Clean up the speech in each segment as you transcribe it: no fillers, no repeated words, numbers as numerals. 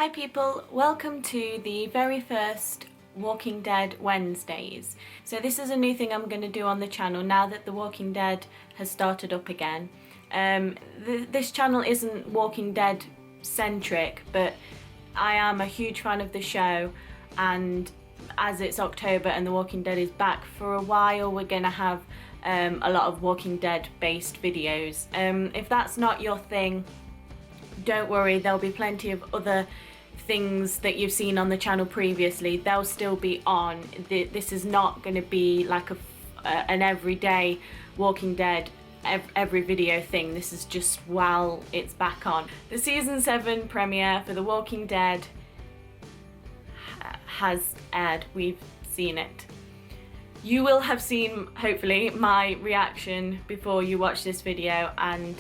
Hi people, welcome to the very first Walking Dead Wednesdays. So this is a new thing I'm going to do on the channel now that The Walking Dead has started up again. This channel isn't Walking Dead centric, but I am a huge fan of the show, and as it's October and The Walking Dead is back for a while, we're going to have a lot of Walking Dead based videos. If that's not your thing, don't worry, there'll be plenty of other things that you've seen on the channel previously. They'll still be on. This is not going to be like an everyday Walking Dead every video thing. This is just while it's back on. The season 7 premiere for The Walking Dead has aired. We've seen it. You will have seen, hopefully, my reaction before you watch this video, and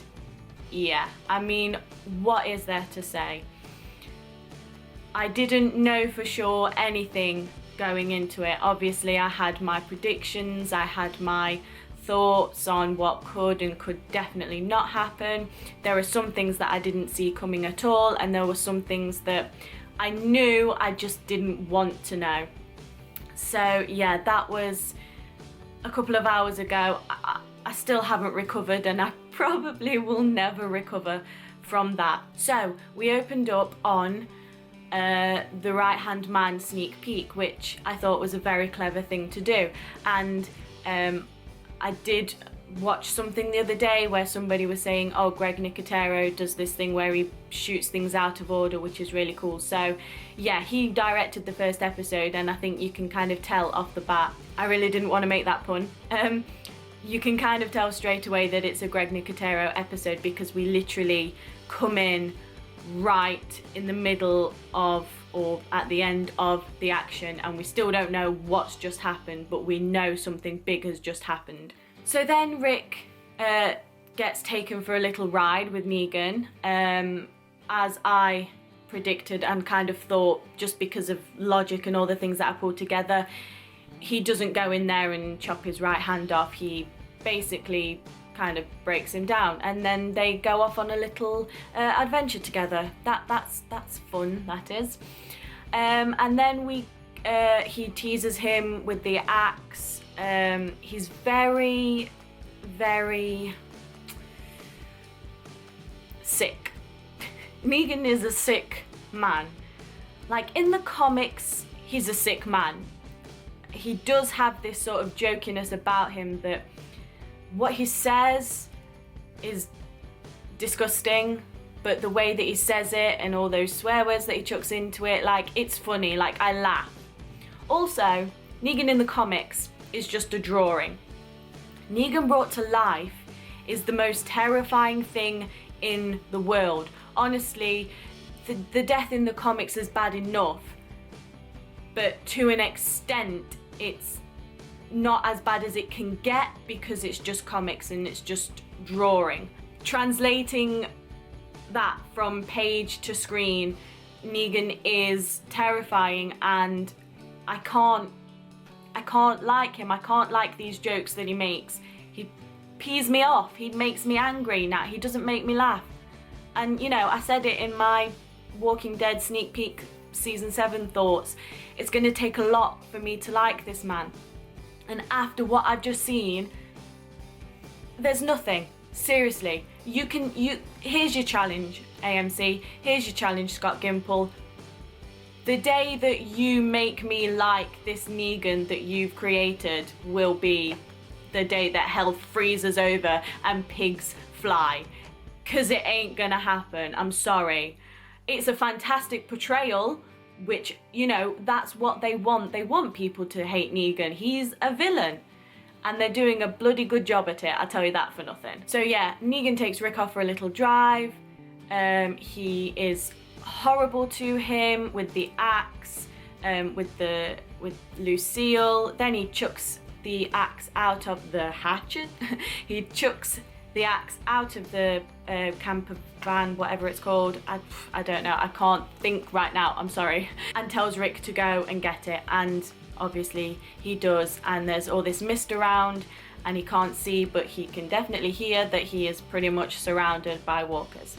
yeah, I mean, what is there to say? I didn't know for sure anything going into it. Obviously, I had my predictions, I had my thoughts on what could and could definitely not happen. There are some things that I didn't see coming at all, and there were some things that I knew, I just didn't want to know. So yeah, that was a couple of hours ago. I still haven't recovered, and I probably will never recover from that. So we opened up on the Right Hand Man sneak peek, which I thought was a very clever thing to do. And I did watch something the other day where somebody was saying, oh, Greg Nicotero does this thing where he shoots things out of order, which is really cool. So yeah, he directed the first episode, and I think you can kind of tell off the bat. I really didn't want to make that pun. You can kind of tell straight away that it's a Greg Nicotero episode, because we literally come in right in the middle of, or at the end of, the action, and we still don't know what's just happened, but we know something big has just happened. So then Rick gets taken for a little ride with Negan, as I predicted and kind of thought, just because of logic and all the things that I pulled together. He doesn't go in there and chop his right hand off. He basically kind of breaks him down, and then they go off on a little adventure together. That's fun, that is. And then he teases him with the axe. He's very, very sick. Negan is a sick man. Like, in the comics, he's a sick man. He does have this sort of jokiness about him, that what he says is disgusting, but the way that he says it and all those swear words that he chucks into it, like, it's funny, like, I laugh. Also, Negan in the comics is just a drawing. Negan brought to life is the most terrifying thing in the world. Honestly, the death in the comics is bad enough, but to an extent, it's not as bad as it can get, because it's just comics and it's just drawing. Translating that from page to screen, Negan is terrifying, and I can't like him. I can't like these jokes that he makes. He pees me off. He makes me angry now. He doesn't make me laugh. And you know, I said it in my Walking Dead sneak peek season 7 thoughts, it's going to take a lot for me to like this man. And after what I've just seen, there's nothing. Seriously, here's your challenge, AMC. Here's your challenge, Scott Gimple. The day that you make me like this Negan that you've created will be the day that hell freezes over and pigs fly. 'Cause it ain't gonna happen. I'm sorry. It's a fantastic portrayal, which, you know, that's what they want. They want people to hate Negan. He's a villain, and they're doing a bloody good job at it, I'll tell you that for nothing. So yeah, Negan takes Rick off for a little drive. He is horrible to him with the axe, with Lucille. Then he chucks the axe out of the hatchet. He chucks the axe out of the camper van, whatever it's called. I don't know, I can't think right now, I'm sorry. And tells Rick to go and get it, and obviously he does, and there's all this mist around, and he can't see, but he can definitely hear that he is pretty much surrounded by walkers.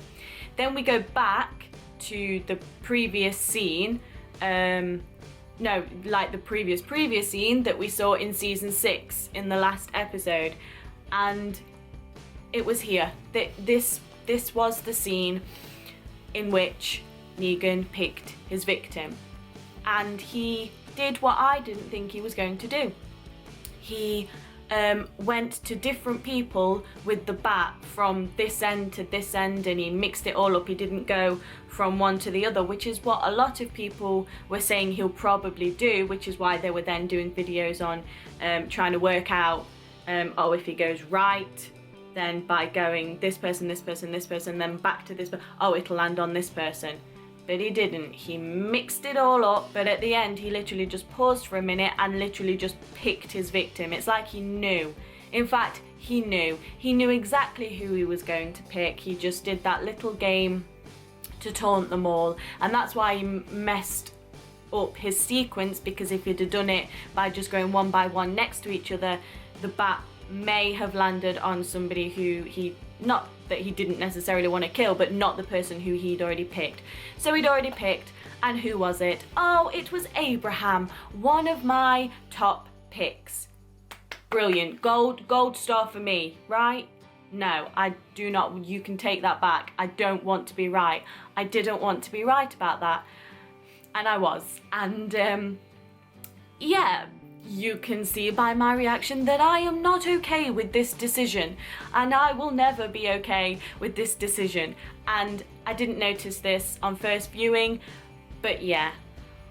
Then we go back to the previous scene, no, like the previous scene that we saw in season 6 in the last episode, and it was here. This was the scene in which Negan picked his victim, and he did what I didn't think he was going to do. He went to different people with the bat from this end to this end, and he mixed it all up. He didn't go from one to the other, which is what a lot of people were saying he'll probably do, which is why they were then doing videos on trying to work out, oh, if he goes right, then by going this person, this person, this person, then back to this person, oh, it'll land on this person. But he didn't. He mixed it all up, but at the end he literally just paused for a minute and literally just picked his victim. It's like he knew. In fact, he knew. He knew exactly who he was going to pick. He just did that little game to taunt them all, and that's why he messed up his sequence, because if he'd have done it by just going one by one next to each other, the bat may have landed on somebody who not that he didn't necessarily want to kill, but not the person who he'd already picked. So he'd already picked, and who was it? Oh, it was Abraham, one of my top picks. Brilliant. Gold star for me, right? No, I do not. You can take that back. I don't want to be right. I didn't want to be right about that, and I was. And yeah, you can see by my reaction that I am not okay with this decision, and I will never be okay with this decision. And I didn't notice this on first viewing, but yeah,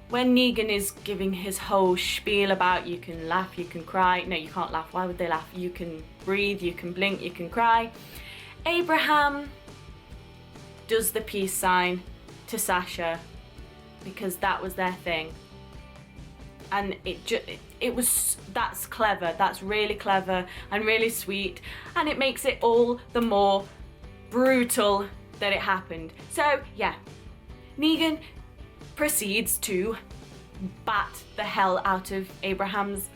when Negan is giving his whole spiel about you can laugh, you can cry. No, you can't laugh. Why would they laugh? You can breathe, you can blink, you can cry. Abraham does the peace sign to Sasha because that was their thing. And that's clever. That's really clever and really sweet, and it makes it all the more brutal that it happened. So yeah, Negan proceeds to bat the hell out of Abraham's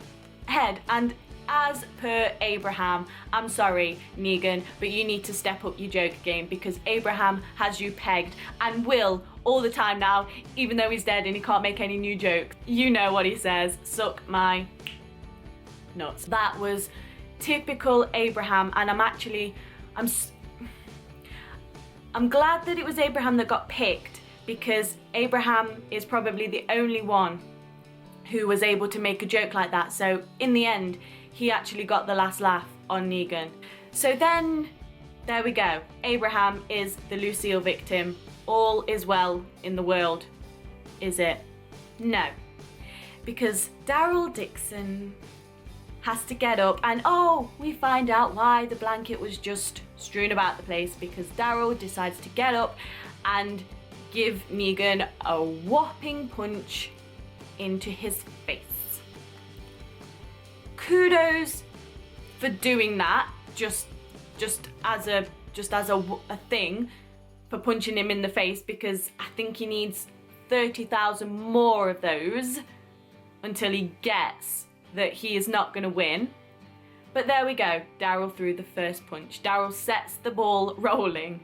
head, and as per Abraham, I'm sorry Negan, but you need to step up your joke game, because Abraham has you pegged and will all the time now, even though he's dead and he can't make any new jokes. You know what he says, suck my nuts. That was typical Abraham, and I'm glad that it was Abraham that got picked, because Abraham is probably the only one who was able to make a joke like that. So in the end, he actually got the last laugh on Negan. So then, there we go. Abraham is the Lucille victim. All is well in the world, is it? No. Because Daryl Dixon has to get up, and oh, we find out why the blanket was just strewn about the place, because Daryl decides to get up and give Negan a whopping punch into his face. Kudos for doing that, just as a thing, for punching him in the face, because I think he needs 30,000 more of those until he gets that he is not going to win. But there we go, Daryl threw the first punch. Daryl sets the ball rolling.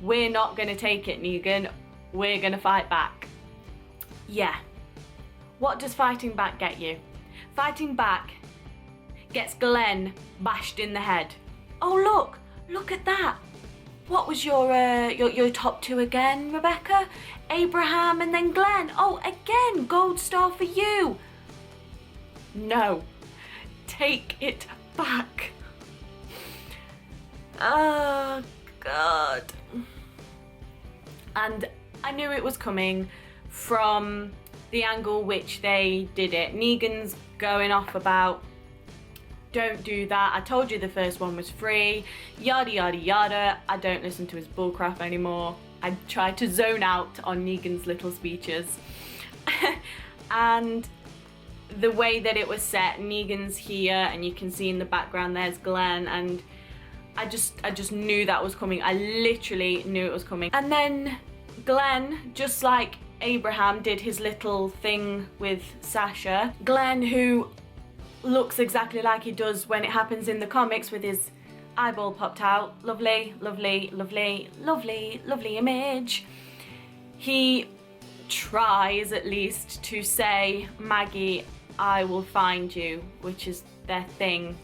We're not going to take it, Negan. We're going to fight back. Yeah. What does fighting back get you? Fighting back gets Glenn bashed in the head. Oh look at that. What was your top two again, Rebecca? Abraham and then Glenn. Oh, again, gold star for you. No, take it back. Oh God. And I knew it was coming from the angle which they did it. Negan's going off about, don't do that, I told you the first one was free, yada yada yada. I don't listen to his bullcrap anymore. I try to zone out on Negan's little speeches. And the way that it was set, Negan's here and you can see in the background there's Glenn, and I just knew that was coming. I literally knew it was coming. And then Glenn, just like Abraham did his little thing with Sasha, Glenn, who looks exactly like he does when it happens in the comics with his eyeball popped out. Lovely, lovely, lovely, lovely, lovely image. He tries at least to say, Maggie, I will find you, which is their thing.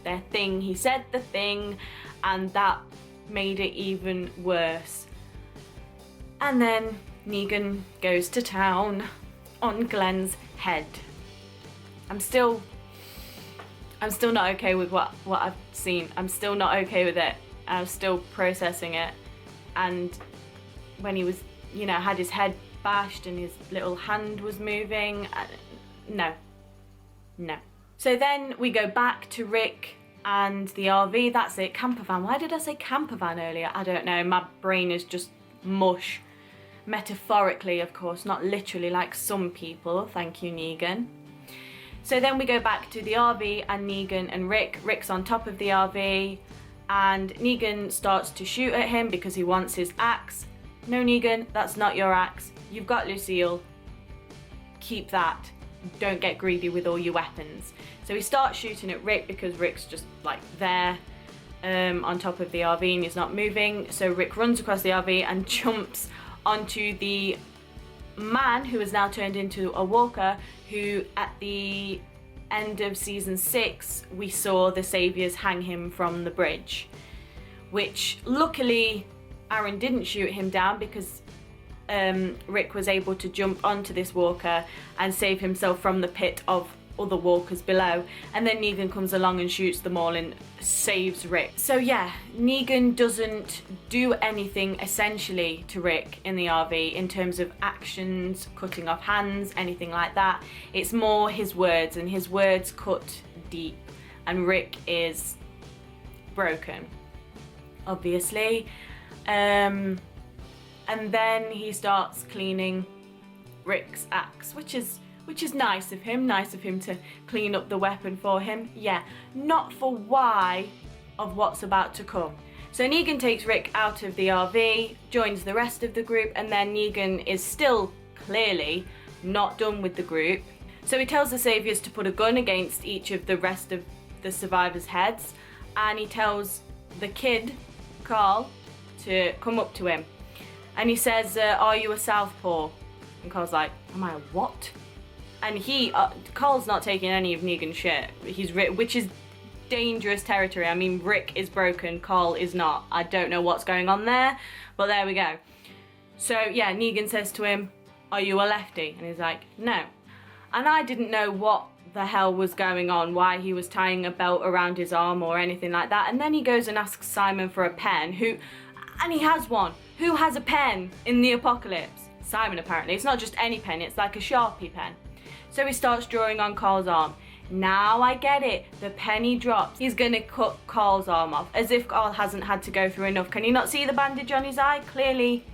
He said the thing, and that made it even worse. And then Negan goes to town on Glenn's head. I'm still not okay with what I've seen. I'm still not okay with it. I'm still processing it. And when he was, had his head bashed and his little hand was moving, no. So then we go back to Rick and the RV. That's it, camper van. Why did I say camper van earlier? I don't know. My brain is just mush. Metaphorically, of course, not literally like some people. Thank you, Negan. So then we go back to the RV and Negan and Rick. Rick's on top of the RV and Negan starts to shoot at him because he wants his axe. No, Negan, that's not your axe. You've got Lucille. Keep that. Don't get greedy with all your weapons. So he starts shooting at Rick because Rick's just like there on top of the RV and he's not moving. So Rick runs across the RV and jumps onto the man who has now turned into a walker, who at the end of season 6 we saw the Saviors hang him from the bridge, which luckily Aaron didn't shoot him down because Rick was able to jump onto this walker and save himself from the pit of other walkers below, and then Negan comes along and shoots them all and saves Rick. So yeah, Negan doesn't do anything essentially to Rick in the RV in terms of actions, cutting off hands, anything like that. It's more his words, and his words cut deep, and Rick is broken, obviously. And then he starts cleaning Rick's axe, which is nice of him to clean up the weapon for him. Yeah, not for why of what's about to come. So Negan takes Rick out of the RV, joins the rest of the group, and then Negan is still clearly not done with the group. So he tells the Saviors to put a gun against each of the rest of the survivors' heads, and he tells the kid, Carl, to come up to him. And he says, are you a southpaw? And Carl's like, am I a what? And Carl's not taking any of Negan's shit. Which is dangerous territory. I mean, Rick is broken, Carl is not. I don't know what's going on there, but there we go. So yeah, Negan says to him, are you a lefty? And he's like, no. And I didn't know what the hell was going on, why he was tying a belt around his arm or anything like that. And then he goes and asks Simon for a pen, and he has one. Who has a pen in the apocalypse? Simon, apparently. It's not just any pen, it's like a Sharpie pen. So he starts drawing on Carl's arm. Now I get it. The penny drops. He's gonna cut Carl's arm off, as if Carl hasn't had to go through enough. Can you not see the bandage on his eye? Clearly,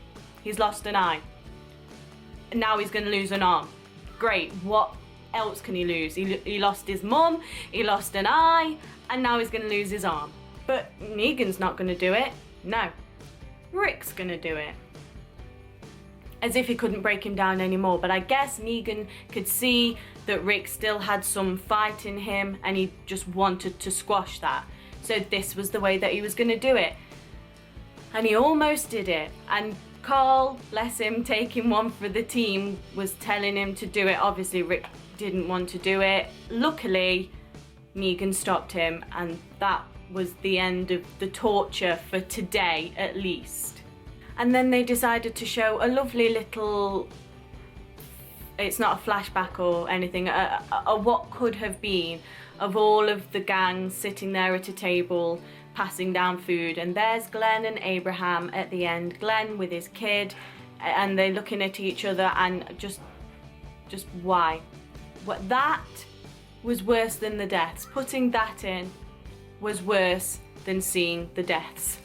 he's lost an eye. Now he's gonna lose an arm. Great. What else can he lose? He lost his mum, he lost an eye, and now he's gonna lose his arm. But Negan's not gonna do it. No. Rick's gonna do it. As if he couldn't break him down anymore. But I guess Negan could see that Rick still had some fight in him and he just wanted to squash that. So this was the way that he was going to do it. And he almost did it. And Carl, bless him, taking one for the team, was telling him to do it. Obviously Rick didn't want to do it. Luckily, Negan stopped him, and that was the end of the torture for today at least. And then they decided to show a lovely little, it's not a flashback or anything, a what could have been of all of the gang sitting there at a table passing down food. And there's Glenn and Abraham at the end. Glenn with his kid, and they're looking at each other and just why? What, that was worse than the deaths. Putting that in was worse than seeing the deaths.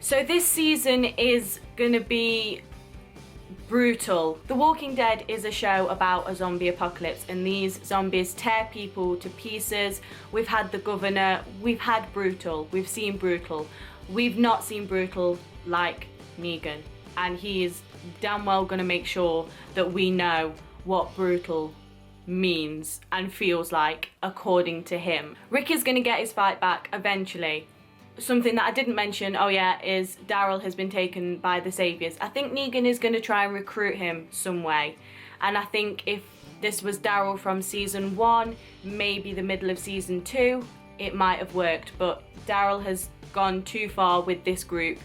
So this season is going to be brutal. The Walking Dead is a show about a zombie apocalypse, and these zombies tear people to pieces. We've had The Governor, we've had brutal, we've seen brutal. We've not seen brutal like Negan, and he is damn well going to make sure that we know what brutal means and feels like according to him. Rick is going to get his fight back eventually. something that I didn't mention, is Daryl has been taken by the Saviors. I think Negan is going to try and recruit him some way. And I think if this was Daryl from season 1, maybe the middle of season 2, it might have worked. But Daryl has gone too far with this group,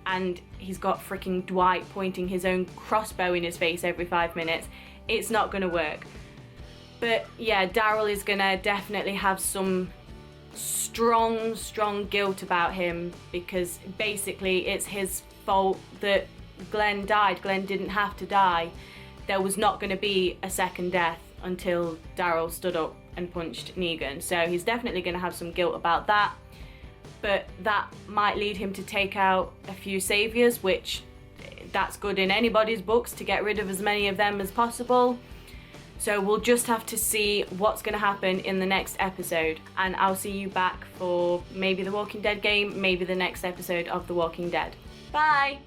and he's got freaking Dwight pointing his own crossbow in his face every 5 minutes. It's not going to work. But yeah, Daryl is going to definitely have some strong guilt about him, because basically it's his fault that Glenn died. Glenn didn't have to die. There was not going to be a second death until Daryl stood up and punched Negan. So he's definitely going to have some guilt about that. But that might lead him to take out a few saviors, which that's good in anybody's books, to get rid of as many of them as possible. So we'll just have to see what's going to happen in the next episode. And I'll see you back for maybe the Walking Dead game, maybe the next episode of The Walking Dead. Bye!